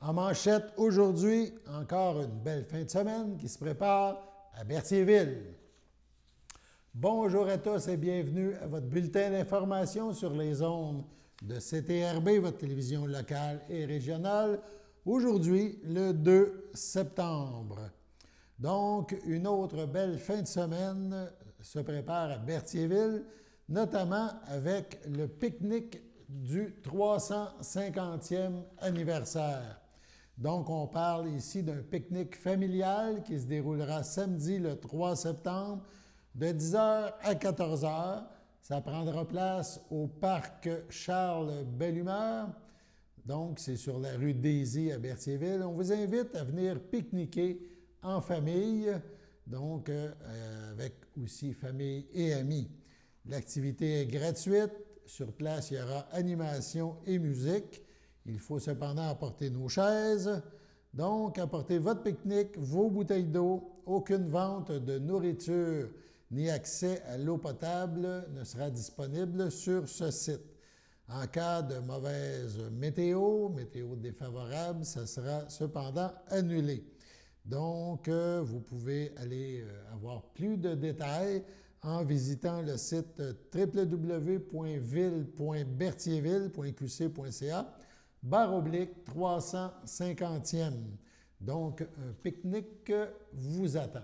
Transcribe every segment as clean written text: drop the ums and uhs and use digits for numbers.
En manchette aujourd'hui, encore une belle fin de semaine qui se prépare à Berthierville. Bonjour à tous et bienvenue à votre bulletin d'information sur les ondes de CTRB, votre télévision locale et régionale. Aujourd'hui, le 2 septembre. Donc, une autre belle fin de semaine se prépare à Berthierville, notamment avec le pique-nique du 350e anniversaire. Donc, on parle ici d'un pique-nique familial qui se déroulera samedi le 3 septembre de 10h à 14h. Ça prendra place au parc Charles-Bellumeur. Donc, c'est sur la rue Daisy à Berthierville. On vous invite à venir pique-niquer en famille, donc avec aussi famille et amis. L'activité est gratuite. Sur place, il y aura animation et musique. Il faut cependant apporter nos chaises. Donc, apportez votre pique-nique, vos bouteilles d'eau. Aucune vente de nourriture ni accès à l'eau potable ne sera disponible sur ce site. En cas de mauvaise météo défavorable, ça sera cependant annulé. Donc, vous pouvez aller avoir plus de détails en visitant le site www.ville.berthierville.qc.ca/350e. Donc, un pique-nique vous attend.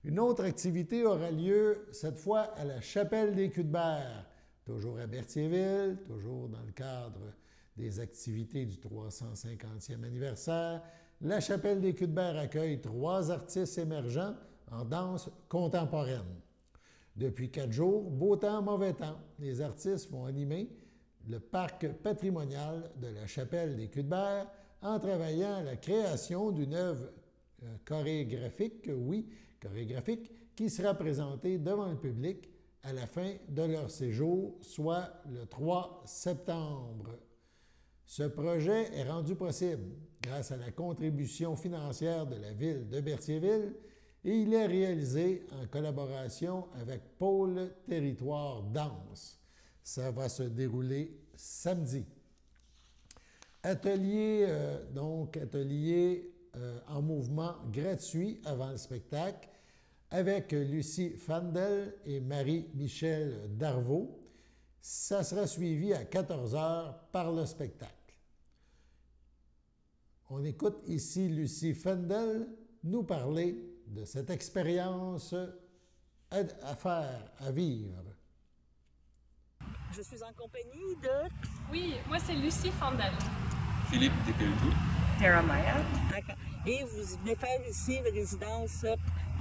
Une autre activité aura lieu, cette fois, à la Chapelle des Cuthberts, toujours à Berthierville, toujours dans le cadre des activités du 350e anniversaire. La Chapelle des Cuthberts accueille 3 artistes émergents en danse contemporaine. Depuis 4 jours, beau temps, mauvais temps, les artistes vont animer le parc patrimonial de la Chapelle des Cuthberts en travaillant à la création d'une œuvre chorégraphique, qui sera présentée devant le public à la fin de leur séjour, soit le 3 septembre. Ce projet est rendu possible grâce à la contribution financière de la Ville de Berthierville et il est réalisé en collaboration avec Pôle Territoire Danse. Ça va se dérouler samedi. Atelier en mouvement gratuit avant le spectacle avec Lucie Fandel et Marie-Michel Darvaux. Ça sera suivi à 14h par le spectacle. On écoute ici Lucie Fandel nous parler de cette expérience à faire, à vivre. Je suis en compagnie de... Oui, moi c'est Lucie Fandel. Philippe Depelou. Tara Maya. D'accord. Et vous venez faire ici une résidence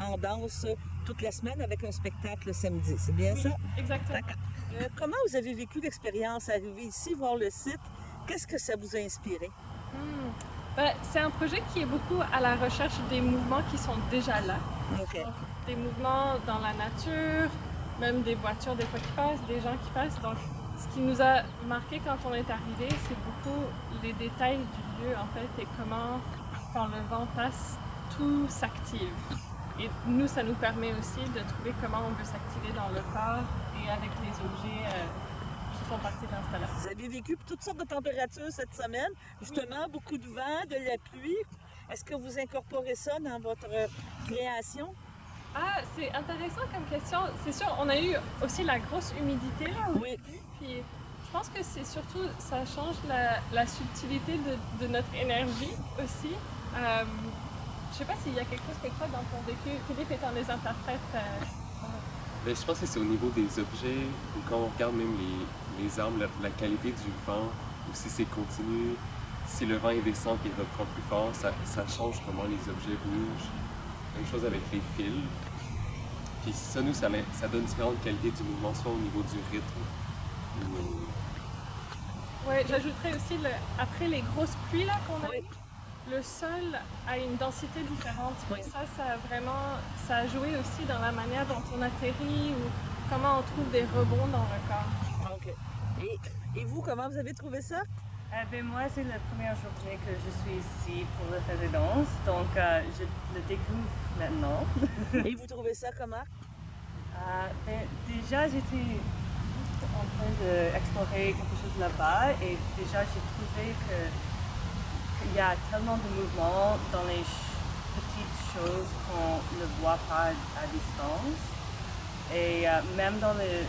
en danse toute la semaine avec un spectacle samedi, c'est bien ça? Exactement. D'accord. Comment vous avez vécu l'expérience, arriver ici, voir le site? Qu'est-ce que ça vous a inspiré? C'est un projet qui est beaucoup à la recherche des mouvements qui sont déjà là. Okay. Donc, des mouvements dans la nature, même des voitures des fois qui passent, des gens qui passent. Donc, ce qui nous a marqué quand on est arrivé, c'est beaucoup les détails du lieu en fait et comment, quand le vent passe, tout s'active. Et nous, ça nous permet aussi de trouver comment on veut s'activer dans le corps et avec les objets qui font partie de l'installation. Vous avez vécu toutes sortes de températures cette semaine, justement, oui. Beaucoup de vent, de la pluie. Est-ce que vous incorporez ça dans votre création? Ah, c'est intéressant comme question. C'est sûr, on a eu aussi la grosse humidité là. Oui. Puis je pense que c'est surtout, ça change la subtilité de notre énergie aussi. Je sais pas s'il y a quelque chose que toi dans ton vécu, Philippe étant les interprètes. Je pense que c'est au niveau des objets, ou quand on regarde même les arbres, la qualité du vent, ou si c'est continu, si le vent il descend et reprend plus fort, ça change comment les objets bougent. Même chose avec les fils. Puis ça, nous, ça donne différentes qualités du mouvement, soit au niveau du rythme. Oui, j'ajouterais aussi, après les grosses pluies là qu'on a eues, le sol a une densité différente. Oui. Ça a joué aussi dans la manière dont on atterrit ou comment on trouve des rebonds dans le corps. OK. Et vous, comment vous avez trouvé ça? Moi, c'est la première journée que je suis ici pour la résidence, donc je le découvre maintenant. Et vous trouvez ça comment? Déjà, j'étais en train d'explorer quelque chose là-bas et déjà, j'ai trouvé que il y a tellement de mouvements dans les petites choses qu'on ne voit pas à distance. Et même dans le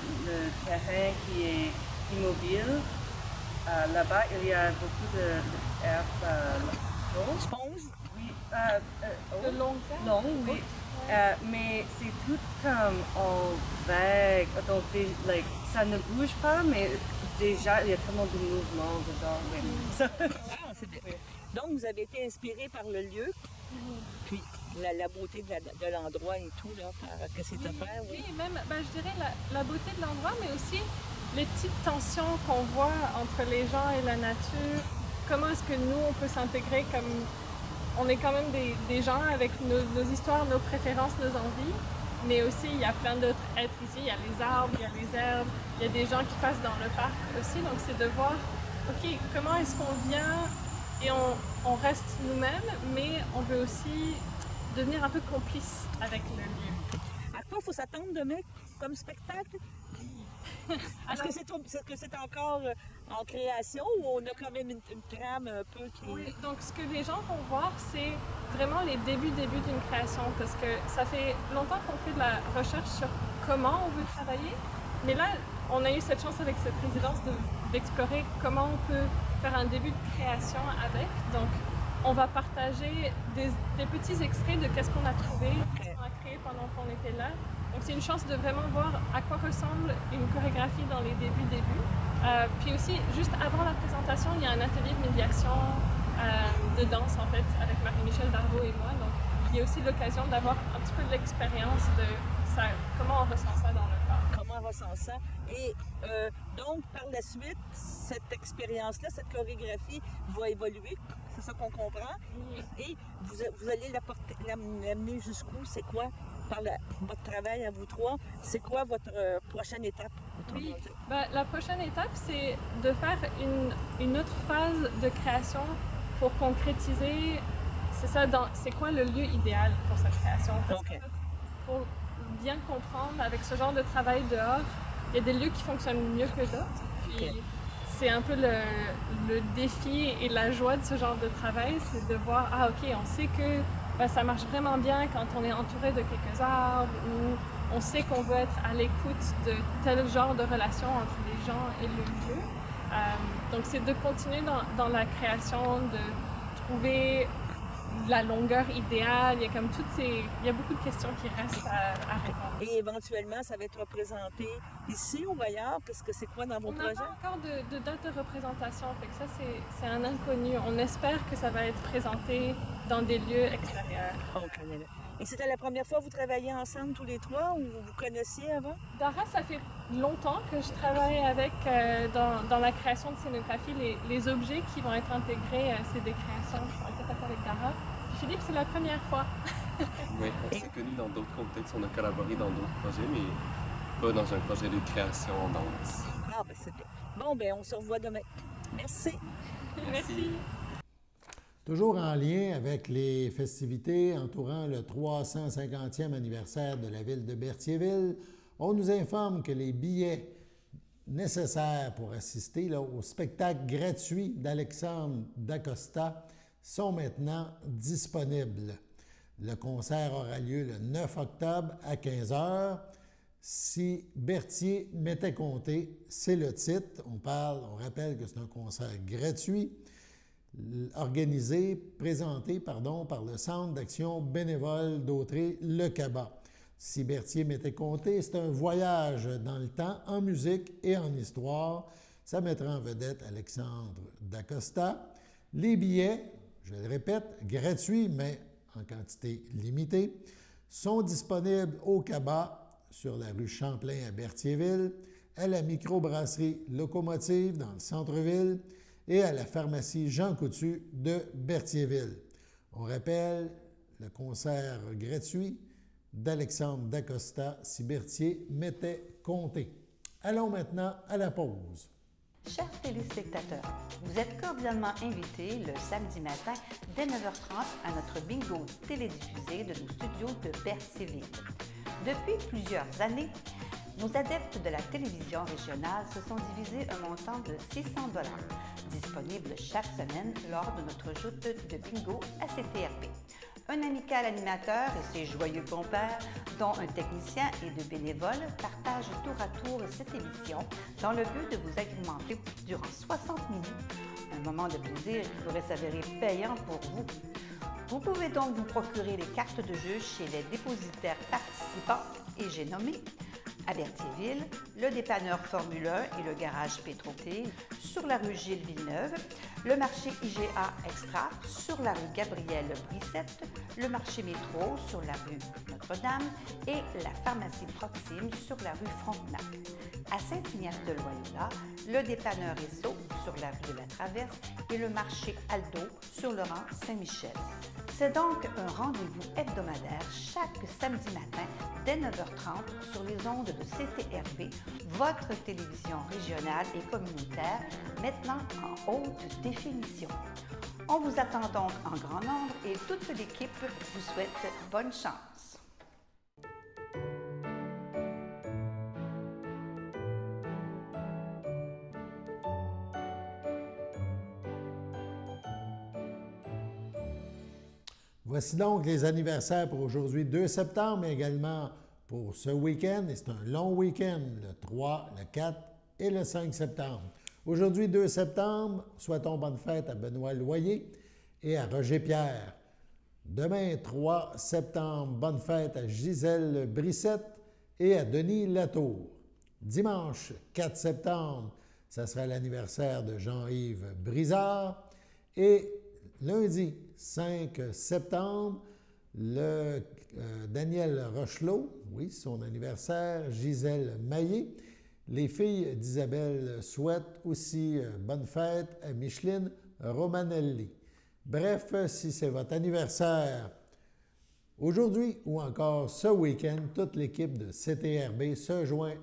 terrain qui est immobile, là-bas, il y a beaucoup d'herbes Sponge? oui, De long terme? long, oui. Mais c'est tout comme en vague. Donc, ça ne bouge pas, mais déjà, il y a tellement de mouvements dedans. Ah, c'est bien. Donc, vous avez été inspiré par le lieu, puis la beauté de l'endroit et tout, là, par que c'est offert. Oui, même, je dirais la beauté de l'endroit, mais aussi les petites tensions qu'on voit entre les gens et la nature. Comment est-ce que nous, on peut s'intégrer comme... On est quand même des gens avec nos histoires, nos préférences, nos envies, mais aussi il y a plein d'autres êtres ici. Il y a les arbres, il y a les herbes, il y a des gens qui passent dans le parc aussi. Donc c'est de voir, OK, comment est-ce qu'on vient et on reste nous-mêmes, mais on veut aussi devenir un peu complice avec le lieu. À quoi il faut s'attendre demain comme spectacle? Est-ce que c'est encore en création ou on a quand même une trame un peu qui... Oui, donc ce que les gens vont voir, c'est vraiment les débuts d'une création, parce que ça fait longtemps qu'on fait de la recherche sur comment on veut travailler, mais là, on a eu cette chance avec cette résidence d'explorer comment on peut faire un début de création avec. Donc, on va partager des petits extraits de qu'est-ce qu'on a trouvé, qu'est-ce qu'on a créé pendant qu'on était là. Donc, c'est une chance de vraiment voir à quoi ressemble une chorégraphie dans les débuts. Puis aussi, juste avant la présentation, il y a un atelier de médiation de danse, en fait, avec Marie-Michel Darvaux et moi. Donc, il y a aussi l'occasion d'avoir un petit peu de l'expérience de ça, comment on ressent ça dans le corps. Comment on ressent ça. Et donc, par la suite, cette expérience-là, cette chorégraphie va évoluer. C'est ça qu'on comprend. Et vous allez l'amener jusqu'où? C'est quoi? Par votre travail à vous trois, c'est quoi votre prochaine étape? Oui, la prochaine étape, c'est de faire une autre phase de création pour concrétiser, c'est ça, c'est quoi le lieu idéal pour cette création? Parce que pour bien comprendre, avec ce genre de travail dehors, il y a des lieux qui fonctionnent mieux que d'autres. Puis c'est un peu le défi et la joie de ce genre de travail, c'est de voir, ah ok, on sait que ça marche vraiment bien quand on est entouré de quelques arbres ou on sait qu'on veut être à l'écoute de tel genre de relation entre les gens et le lieu. Donc c'est de continuer dans la création, de trouver la longueur idéale. Il y a comme il y a beaucoup de questions qui restent à répondre. Et éventuellement, ça va être représenté ici ou ailleurs? Parce que c'est quoi dans vos projets? On n'a pas encore de date de représentation, fait que ça c'est un inconnu. On espère que ça va être présenté dans des lieux extérieurs. OK. Et c'était la première fois que vous travaillez ensemble tous les trois ou vous vous connaissiez avant? Dara, ça fait longtemps que je travaille avec, dans la création de scénographie, les objets qui vont être intégrés, c'est des créations qui ont été faites avec Dara. Philippe, c'est la première fois. Oui, on s'est connus dans d'autres contextes, on a collaboré dans d'autres projets, mais pas dans un projet de création en danse. Ah, ben c'est bien. Bon, ben on se revoit demain. Merci. Merci. Toujours en lien avec les festivités entourant le 350e anniversaire de la ville de Berthierville, on nous informe que les billets nécessaires pour assister au spectacle gratuit d'Alexandre Dacosta sont maintenant disponibles. Le concert aura lieu le 9 octobre à 15 h. Si Berthier m'était compté, c'est le titre. On rappelle que c'est un concert gratuit, présenté par le Centre d'action bénévole d'Autrey-Le Cabas. Si Berthier m'était compté, c'est un voyage dans le temps, en musique et en histoire. Ça mettra en vedette Alexandre Dacosta. Les billets, je le répète, gratuits, mais en quantité limitée, sont disponibles au Cabas, sur la rue Champlain à Berthierville, à la microbrasserie Locomotive dans le centre-ville et à la pharmacie Jean Coutu de Berthierville. On rappelle le concert gratuit d'Alexandre Dacosta, si Berthier m'était compté. Allons maintenant à la pause. Chers téléspectateurs, vous êtes cordialement invités le samedi matin dès 9h30 à notre bingo télédiffusé de nos studios de Berthierville. Depuis plusieurs années, Nos adeptes de la télévision régionale se sont divisés un montant de 600 $, disponible chaque semaine lors de notre joute de bingo à CTRP. Un amical animateur et ses joyeux compères, dont un technicien et deux bénévoles, partagent tour à tour cette émission dans le but de vous agrémenter durant 60 minutes. Un moment de plaisir qui pourrait s'avérer payant pour vous. Vous pouvez donc vous procurer les cartes de jeu chez les dépositaires participants et j'ai nommé à Berthierville, le dépanneur Formule 1 et le garage Pétroté sur la rue Gilles Villeneuve, le marché IGA Extra sur la rue Gabrielle Brissette, le marché Métro sur la rue Notre-Dame et la pharmacie Proxime sur la rue Frontenac. À Saint-Ignace-de-Loyola, le dépanneur Esso sur la rue de la Traverse et le marché Aldo sur le rang Saint-Michel. C'est donc un rendez-vous hebdomadaire chaque samedi matin dès 9h30 sur les ondes de CTRP, votre télévision régionale et communautaire, maintenant en haute définition. On vous attend donc en grand nombre et toute l'équipe vous souhaite bonne chance. Voici donc les anniversaires pour aujourd'hui, 2 septembre, mais également pour ce week-end. Et c'est un long week-end, le 3, le 4 et le 5 septembre. Aujourd'hui, 2 septembre, souhaitons bonne fête à Benoît Loyer et à Roger Pierre. Demain, 3 septembre, bonne fête à Gisèle Brissette et à Denis Latour. Dimanche, 4 septembre, ça sera l'anniversaire de Jean-Yves Brizard. Et lundi, 5 septembre, le Daniel Rochelot, oui, son anniversaire, Gisèle Maillé. Les filles d'Isabelle souhaitent aussi bonne fête à Micheline Romanelli. Bref, si c'est votre anniversaire aujourd'hui ou encore ce week-end, toute l'équipe de CTRB se joint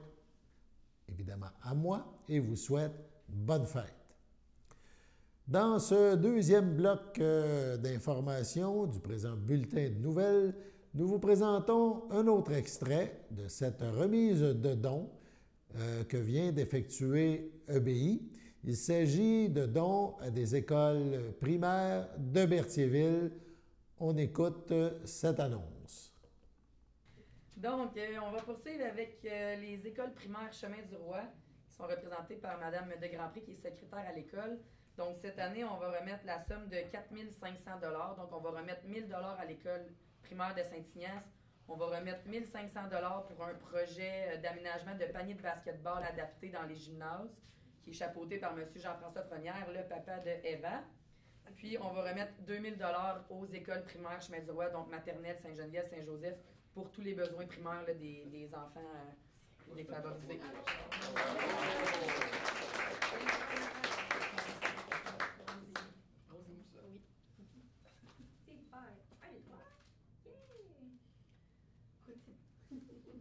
évidemment à moi et vous souhaite bonne fête. Dans ce deuxième bloc d'informations du présent bulletin de nouvelles, nous vous présentons un autre extrait de cette remise de dons que vient d'effectuer EBI. Il s'agit de dons à des écoles primaires de Berthierville. On écoute cette annonce. Donc, on va poursuivre avec les écoles primaires Chemin du Roi, qui sont représentées par Mme de Grandpré, qui est secrétaire à l'école. Donc, cette année, on va remettre la somme de 4 500 $. Donc, on va remettre 1 000 $ à l'école primaire de Saint-Ignace. On va remettre 1 500 $ pour un projet d'aménagement de panier de basketball adapté dans les gymnases, qui est chapeauté par M. Jean-François Frenière, le papa de Eva. Puis, on va remettre 2 000 $ aux écoles primaires Chemin du Roi, donc maternelle, Saint-Geneviève, Saint-Joseph, pour tous les besoins primaires là, des enfants défavorisés.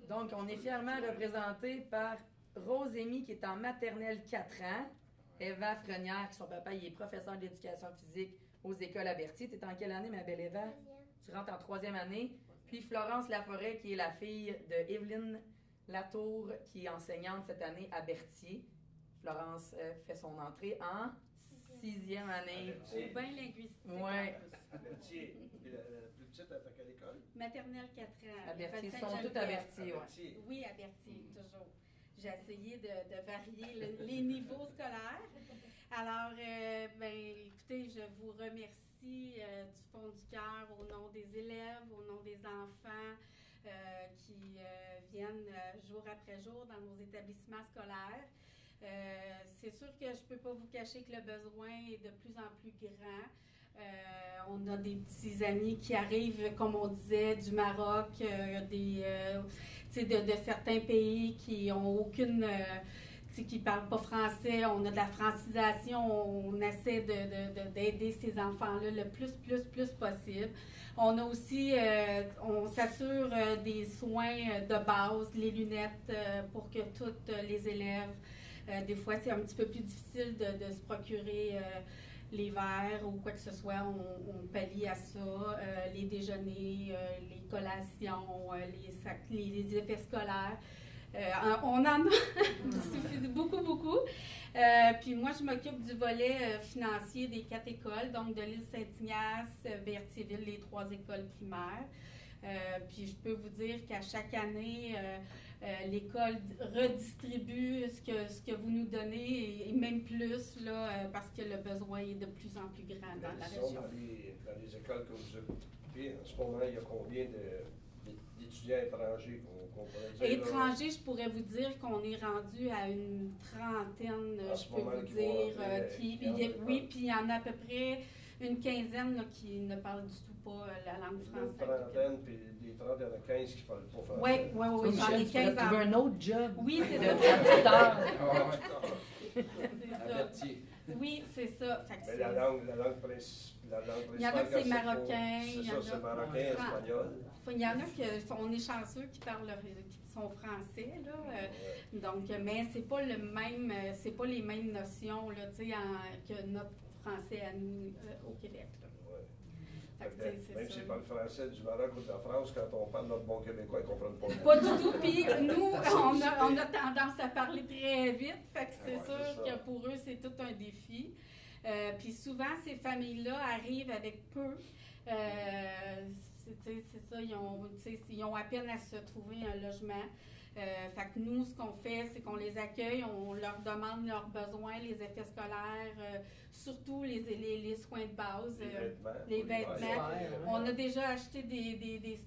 Donc, on est fièrement représenté par Rosémie, qui est en maternelle 4 ans, Eva Frenière, qui son papa il est professeur d'éducation physique aux écoles à Berthier. Tu es en quelle année, ma belle Eva? Tu rentres en 3e année. Puis Florence Laforêt, qui est la fille de Evelyne Latour, qui est enseignante cette année à Berthier. Florence fait son entrée en 6e année. Au bain linguistique. Oui. À Berthier. La plus petite, elle fait quelle école? Maternelle 4 ans. À Berthier. Ils sont tous à Berthier, oui. Oui, à Berthier, toujours. J'ai essayé de varier les niveaux scolaires. Alors, écoutez, je vous remercie du fond du cœur au nom des élèves, au nom des enfants qui viennent jour après jour dans nos établissements scolaires. C'est sûr que je ne peux pas vous cacher que le besoin est de plus en plus grand. On a des petits amis qui arrivent, comme on disait, du Maroc, de certains pays qui ont aucune... qui ne parlent pas français. On a de la francisation. On essaie d'aider ces enfants-là le plus possible. On a aussi... on s'assure des soins de base, les lunettes pour que tous les élèves... des fois, c'est un petit peu plus difficile de se procurer... les verres ou quoi que ce soit, on pallie à ça, les déjeuners, les collations, les effets scolaires. On en a beaucoup, beaucoup. Puis moi, je m'occupe du volet financier des 4 écoles, donc de l'île Saint-Ignace, Berthierville, les 3 écoles primaires. Puis je peux vous dire qu'à chaque année, l'école redistribue ce que vous nous donnez et même plus, là, parce que le besoin est de plus en plus grand dans la région. Dans les écoles que vous occupez, en ce moment, il y a combien d'étudiants étrangers qu'on pourrait dire? Étrangers, je pourrais vous dire qu'on est rendu à une trentaine, je peux vous dire. Oui, puis il y en a à peu près une quinzaine là, qui ne parlent du tout pas la langue française. Une trentaine, puis des 30, il y en a 15 qui ne parlent pas français. Oui, j'en ai 15 trouver un autre job. Oui, c'est ça. Oui, c'est ça. Mais la langue principale, il y en a que c'est marocain. C'est ça, c'est marocain, espagnol. Il y en a on est chanceux qui sont français, là. Donc, mais c'est pas le même, c'est pas les mêmes notions, là, tu sais, que notre français à nous au Québec, là. Même si c'est pas le français du Maroc ou de la France, quand on parle notre bon québécois, ils ne comprennent pas. Pas du tout. Puis nous, on a tendance à parler très vite. Fait que c'est sûr que pour eux, c'est tout un défi. Puis souvent, ces familles-là arrivent avec peu. C'est ça, ils ont à peine à se trouver un logement. Fait que nous, ce qu'on fait, c'est qu'on les accueille, on leur demande leurs besoins, les effets scolaires, surtout les soins de base, les vêtements. On a déjà acheté des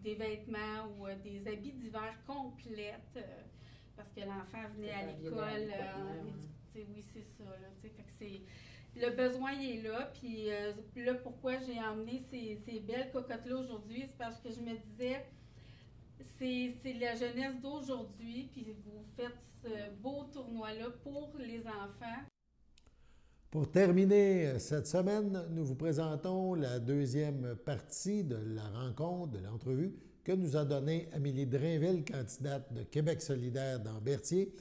vêtements ou des habits d'hiver complètes parce que l'enfant venait à l'école. Oui, c'est ça. Là, fait que le besoin il est là, puis là, pourquoi j'ai emmené ces belles cocottes-là aujourd'hui, c'est parce que je me disais, c'est la jeunesse d'aujourd'hui, puis vous faites ce beau tournoi-là pour les enfants. Pour terminer cette semaine, nous vous présentons la deuxième partie de la rencontre, de l'entrevue que nous a donnée Amélie Drainville, candidate de Québec solidaire dans Berthier,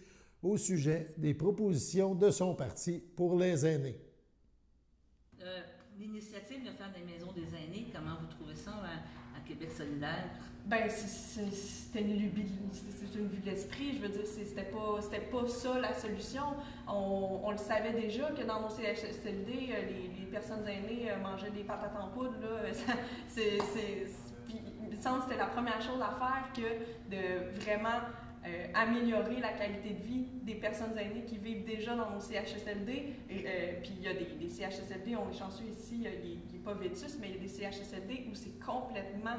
au sujet des propositions de son parti pour les aînés. L'initiative de faire des maisons des aînés, comment vous trouvez ça à Québec solidaire? Bien, c'était une vue de l'esprit. Je veux dire, c'était pas ça la solution. On le savait déjà que dans nos CHSLD, les personnes aînées mangeaient des patates en poudre. Là. Puis, il me semble que c'était la première chose à faire que de vraiment améliorer la qualité de vie des personnes aînées qui vivent déjà dans nos CHSLD. Puis il y a des CHSLD, on est chanceux ici, il n'est pas vétus, mais il y a des CHSLD où c'est complètement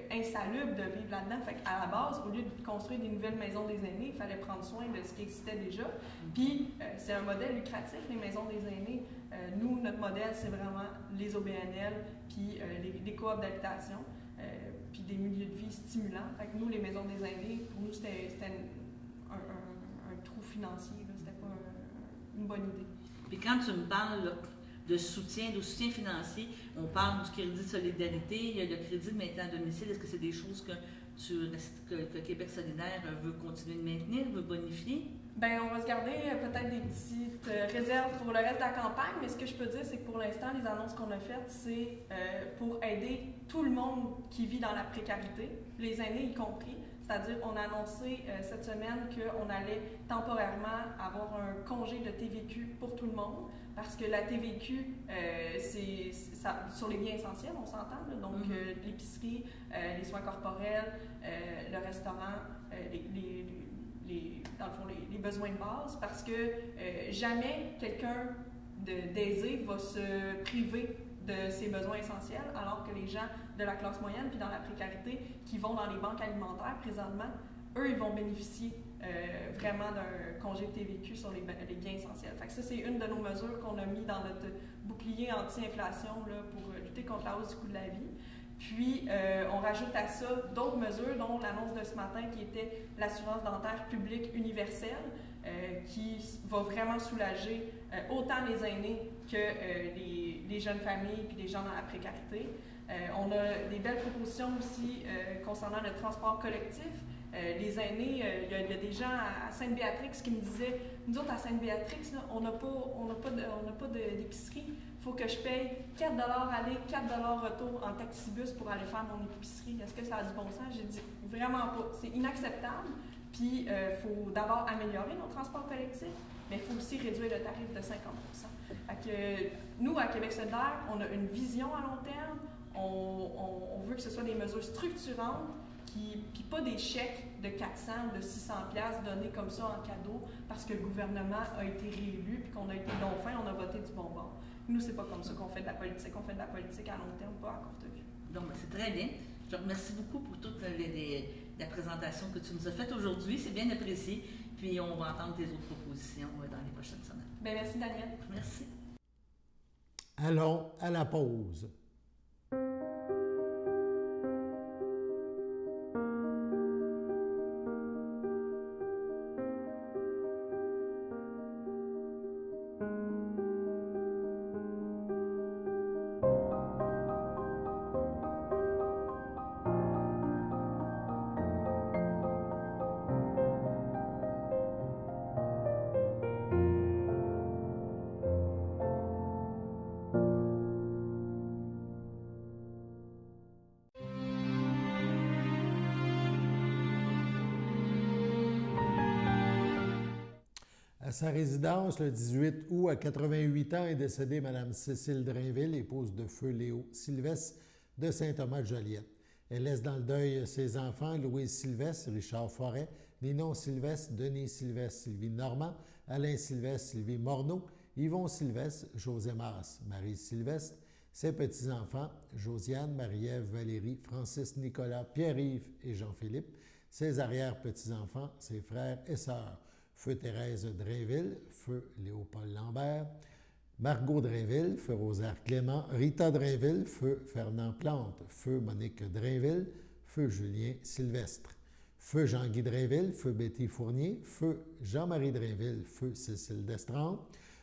insalubre de vivre là-dedans. Fait qu'à la base, au lieu de construire des nouvelles maisons des aînés, il fallait prendre soin de ce qui existait déjà. Puis c'est un modèle lucratif, les maisons des aînés. Nous, notre modèle, c'est vraiment les OBNL, puis les coops d'habitation. Puis des milieux de vie stimulants. Fait que nous, les maisons des aînés, pour nous, c'était un trou financier, c'était pas une bonne idée. Puis quand tu me parles là, de soutien financier, on parle du crédit de solidarité, il y a le crédit de maintien à domicile. Est-ce que c'est des choses que Québec solidaire veut continuer de maintenir, veut bonifier? Bien, on va se garder peut-être des petites réserves pour le reste de la campagne, mais ce que je peux dire, c'est que pour l'instant, les annonces qu'on a faites, c'est pour aider tout le monde qui vit dans la précarité, les aînés y compris. C'est-à-dire, on a annoncé cette semaine qu'on allait temporairement avoir un congé de TVQ pour tout le monde, parce que la TVQ, c'est sur les biens essentiels, on s'entend, donc l'épicerie, les soins corporels, le restaurant, dans le fond, les besoins de base, parce que jamais quelqu'un d'aisé va se priver de ses besoins essentiels, alors que les gens de la classe moyenne puis dans la précarité qui vont dans les banques alimentaires présentement, eux, ils vont bénéficier vraiment d'un congé de TVQ sur les biens essentiels. Fait que ça, c'est une de nos mesures qu'on a mis dans notre bouclier anti-inflation là, pour lutter contre la hausse du coût de la vie. Puis, on rajoute à ça d'autres mesures, dont l'annonce de ce matin qui était l'assurance dentaire publique universelle, qui va vraiment soulager autant les aînés que les jeunes familles puis les gens dans la précarité. On a des belles propositions aussi concernant le transport collectif. Les aînés, il y a des gens à Sainte-Béatrix qui me disaient, nous autres à Sainte-Béatrix, on n'a pas d'épicerie. il faut que je paye 4 aller, 4 retour en taxibus pour aller faire mon épicerie. Est-ce que ça a du bon sens? J'ai dit vraiment pas. C'est inacceptable. Puis, il faut d'abord améliorer nos transports collectifs, mais il faut aussi réduire le tarif de 50 Fait que, nous, à Québec solidaire, on a une vision à long terme. On veut que ce soit des mesures structurantes, puis pas des chèques de 400 ou de 600 piastres donnés comme ça en cadeau parce que le gouvernement a été réélu puis qu'on a été long fin, on a voté du bon bord. Nous, c'est pas comme ça qu'on fait de la politique. On fait de la politique à long terme, pas à courte vue. Donc, c'est très bien. Je te remercie beaucoup pour toute la présentation que tu nous as faite aujourd'hui. C'est bien apprécié. Puis, on va entendre tes autres propositions dans les prochaines semaines. Bien, merci, Daniel. Merci. Allons à la pause. À sa résidence, le 18 août, à 88 ans, est décédée Mme Cécile Drainville, épouse de feu Léo Sylvestre de Saint-Thomas-de-Joliette. Elle laisse dans le deuil ses enfants, Louise Sylvestre, Richard Forêt, Ninon Sylvestre, Denis Sylvestre, Sylvie Normand, Alain Sylvestre, Sylvie Morneau, Yvon Sylvestre, José Masse, Marie Sylvestre, ses petits-enfants, Josiane, Marie-Ève, Valérie, Francis, Nicolas, Pierre-Yves et Jean-Philippe, ses arrière-petits-enfants, ses frères et sœurs, Feu Thérèse Drainville, Feu Léopold Lambert, Margot Drainville, Feu Rosaire Clément, Rita Drainville, Feu Fernand Plante, Feu Monique Drainville, Feu Julien Sylvestre, Feu Jean-Guy Drainville, Feu Betty Fournier, Feu Jean-Marie Drainville, Feu Cécile Destrempe,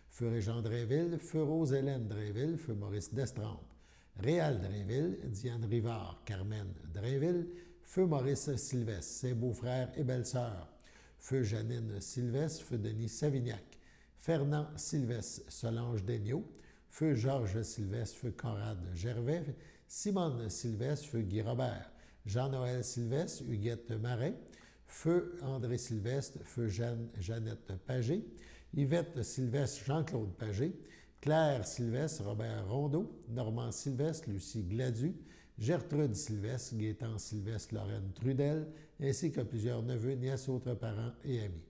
Feu Régent Drainville, Feu Rose-Hélène Drainville, Feu Maurice Destrempe, Réal Drainville, Diane Rivard, Carmen Drainville, Feu Maurice Sylvestre, ses beaux-frères et belles-sœurs, Feu Janine Sylvestre, Feu Denis Savignac, Fernand Sylvestre, Solange Daigneault, Feu Georges Sylvestre, Feu Conrad Gervais, Simone Sylvestre, Feu Guy Robert, Jean-Noël Sylvestre, Huguette Marais, Feu André Sylvestre, Feu Jeannette Pagé, Yvette Sylvestre, Jean-Claude Pagé, Claire Sylvestre, Robert Rondeau, Normand Sylvestre, Lucie Gladu, Gertrude Sylvestre, Gaétan Sylvestre, Lorraine Trudel, ainsi que plusieurs neveux, nièces, autres parents et amis.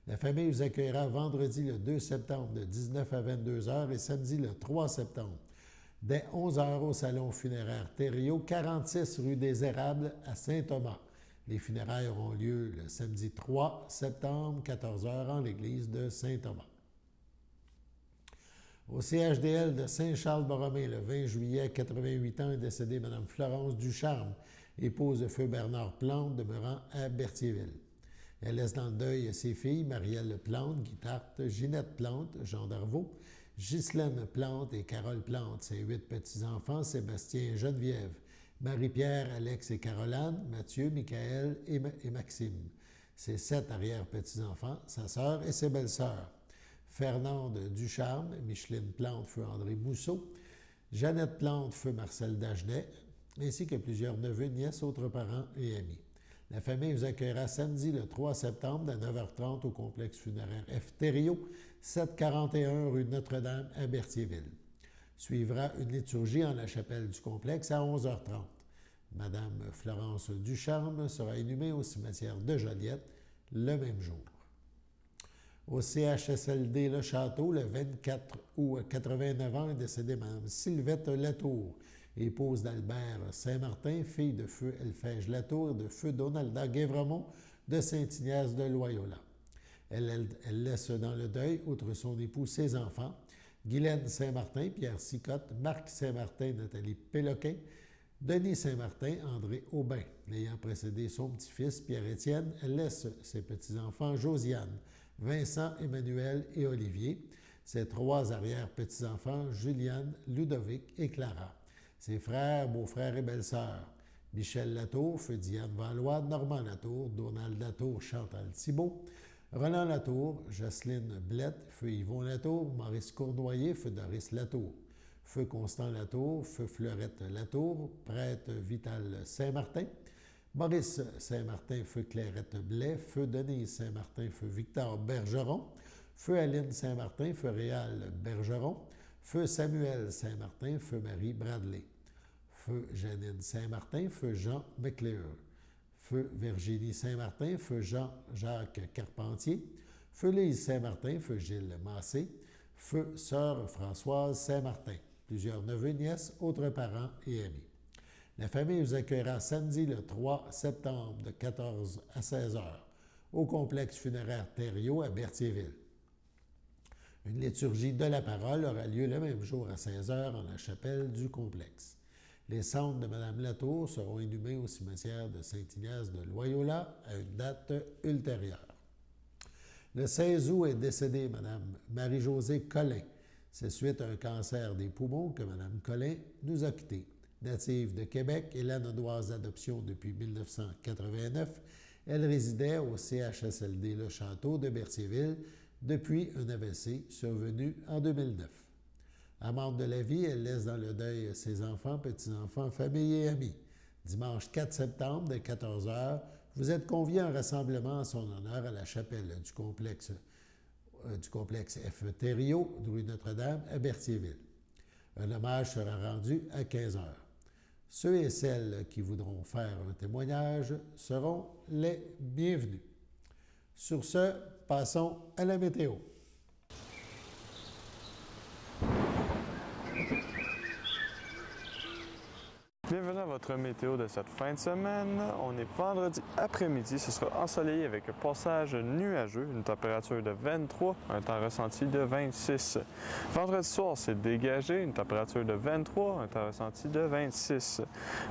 La famille vous accueillera vendredi le 2 septembre de 19 à 22 h et samedi le 3 septembre dès 11 h au salon funéraire Thériault, 46 rue des Érables à Saint-Thomas. Les funérailles auront lieu le samedi 3 septembre, 14 h en l'église de Saint-Thomas. Au CHDL de Saint-Charles-Borromée, le 20 juillet, 88 ans, est décédée Mme Florence Ducharme, épouse de feu Bernard Plante, demeurant à Berthierville. Elle laisse dans le deuil ses filles, Marielle Plante, Guy Tarte, Ginette Plante, Jean Darvaux, Ghislaine Plante et Carole Plante, ses 8 petits-enfants, Sébastien et Geneviève, Marie-Pierre, Alex et Caroline, Mathieu, Michael et Maxime, ses 7 arrière-petits-enfants, sa sœur et ses belles-sœurs, Fernande Ducharme, Micheline Plante, feu André Mousseau, Jeannette Plante, feu Marcel Dagenet, ainsi que plusieurs neveux, nièces, autres parents et amis. La famille vous accueillera samedi le 3 septembre à 9 h 30 au complexe funéraire F. Thériault, 741 rue Notre-Dame à Berthierville. Suivra une liturgie en la chapelle du complexe à 11 h 30. Madame Florence Ducharme sera inhumée au cimetière de Joliette le même jour. Au CHSLD Le Château, le 24 août, à 89 ans, est décédée Mme Sylvette Latour, épouse d'Albert Saint-Martin, fille de feu Elphège Latour et de feu Donalda Guévremont de Saint-Ignace de Loyola. Elle laisse dans le deuil, outre son époux, ses enfants, Guylaine Saint-Martin, Pierre Sicotte, Marc Saint-Martin, Nathalie Péloquin, Denis Saint-Martin, André Aubin. L'ayant précédé son petit-fils, Pierre-Étienne, elle laisse ses petits-enfants, Josiane, Vincent, Emmanuel et Olivier, ses 3 arrière-petits-enfants, Juliane, Ludovic et Clara, ses frères, beaux-frères et belles-sœurs, Michel Latour, feu Diane Valois, Normand Latour, Donald Latour, Chantal Thibault, Roland Latour, Jocelyne Blette, feu Yvon Latour, Maurice Cournoyer, feu Doris Latour, feu Constant Latour, feu Fleurette Latour, prêtre Vital Saint-Martin, Maurice Saint-Martin, feu Clairette Blais, feu Denise Saint-Martin, feu Victor Bergeron, feu Aline Saint-Martin, feu Réal Bergeron, feu Samuel Saint-Martin, feu Marie Bradley, feu Janine Saint-Martin, feu Jean McLeod, feu Virginie Saint-Martin, feu Jean-Jacques Carpentier, feu Lise Saint-Martin, feu Gilles Massé, feu Sœur Françoise Saint-Martin, plusieurs neveux, nièces, autres parents et amis. La famille vous accueillera samedi le 3 septembre de 14 à 16 heures au complexe funéraire Thériault à Berthierville. Une liturgie de la parole aura lieu le même jour à 16 heures en la chapelle du complexe. Les cendres de Mme Latour seront inhumées au cimetière de Saint-Ignace de Loyola à une date ultérieure. Le 16 août est décédée Mme Marie-Josée Collin. C'est suite à un cancer des poumons que Mme Collin nous a quittés. Native de Québec et lanaudoise d'adoption depuis 1989, elle résidait au CHSLD Le Château de Berthierville depuis un AVC survenu en 2009. Amante de la vie, elle laisse dans le deuil ses enfants, petits-enfants, famille et amis. Dimanche 4 septembre, dès 14 h, vous êtes conviés à un rassemblement en son honneur à la chapelle du complexe F. Thériault, rue Notre-Dame, à Berthierville. Un hommage sera rendu à 15 h. Ceux et celles qui voudront faire un témoignage seront les bienvenus. Sur ce, passons à la météo. Bienvenue à votre météo de cette fin de semaine. On est vendredi après-midi. Ce sera ensoleillé avec un passage nuageux, une température de 23, un temps ressenti de 26. Vendredi soir, c'est dégagé, une température de 23, un temps ressenti de 26.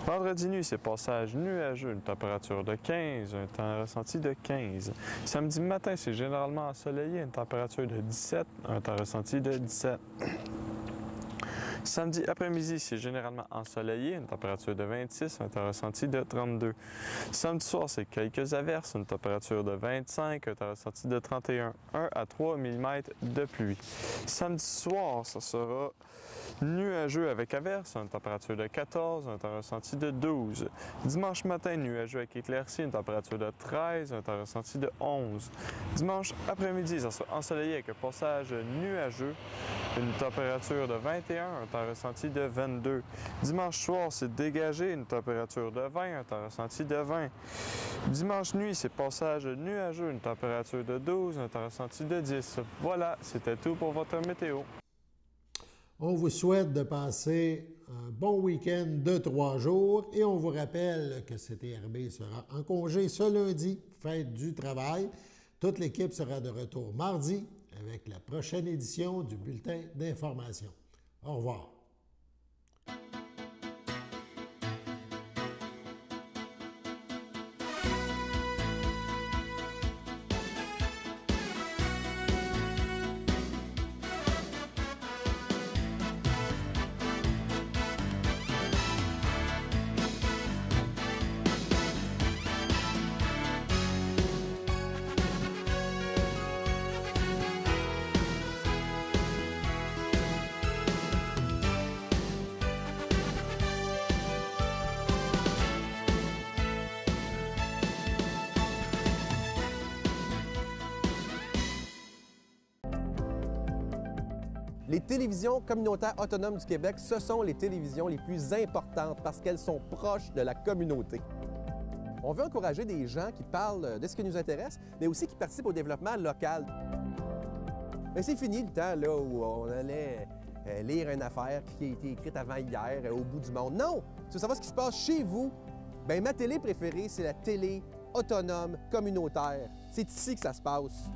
Vendredi nuit, c'est passage nuageux, une température de 15, un temps ressenti de 15. Samedi matin, c'est généralement ensoleillé, une température de 17, un temps ressenti de 17. Samedi après-midi, c'est généralement ensoleillé, une température de 26, un temps ressenti de 32. Samedi soir, c'est quelques averses, une température de 25, un temps ressenti de 31, 1 à 3 mm de pluie. Samedi soir, ça sera nuageux avec averses, une température de 14, un temps ressenti de 12. Dimanche matin, nuageux avec éclaircies, une température de 13, un temps ressenti de 11. Dimanche après-midi, ça sera ensoleillé avec un passage nuageux, une température de 21, un temps ressenti de 22. Dimanche soir, c'est dégagé, une température de 20, un temps ressenti de 20. Dimanche nuit, c'est passage nuageux, une température de 12, un temps ressenti de 10. Voilà, c'était tout pour votre météo. On vous souhaite de passer un bon week-end de 3 jours et on vous rappelle que CTRB sera en congé ce lundi, fête du travail. Toute l'équipe sera de retour mardi avec la prochaine édition du bulletin d'information. Au revoir. Les télévisions communautaires autonomes du Québec, ce sont les télévisions les plus importantes parce qu'elles sont proches de la communauté. On veut encourager des gens qui parlent de ce qui nous intéresse, mais aussi qui participent au développement local. Mais c'est fini le temps là, où on allait lire une affaire qui a été écrite avant hier au bout du monde. Non! Tu veux savoir ce qui se passe chez vous? Bien, ma télé préférée, c'est la télé autonome communautaire. C'est ici que ça se passe.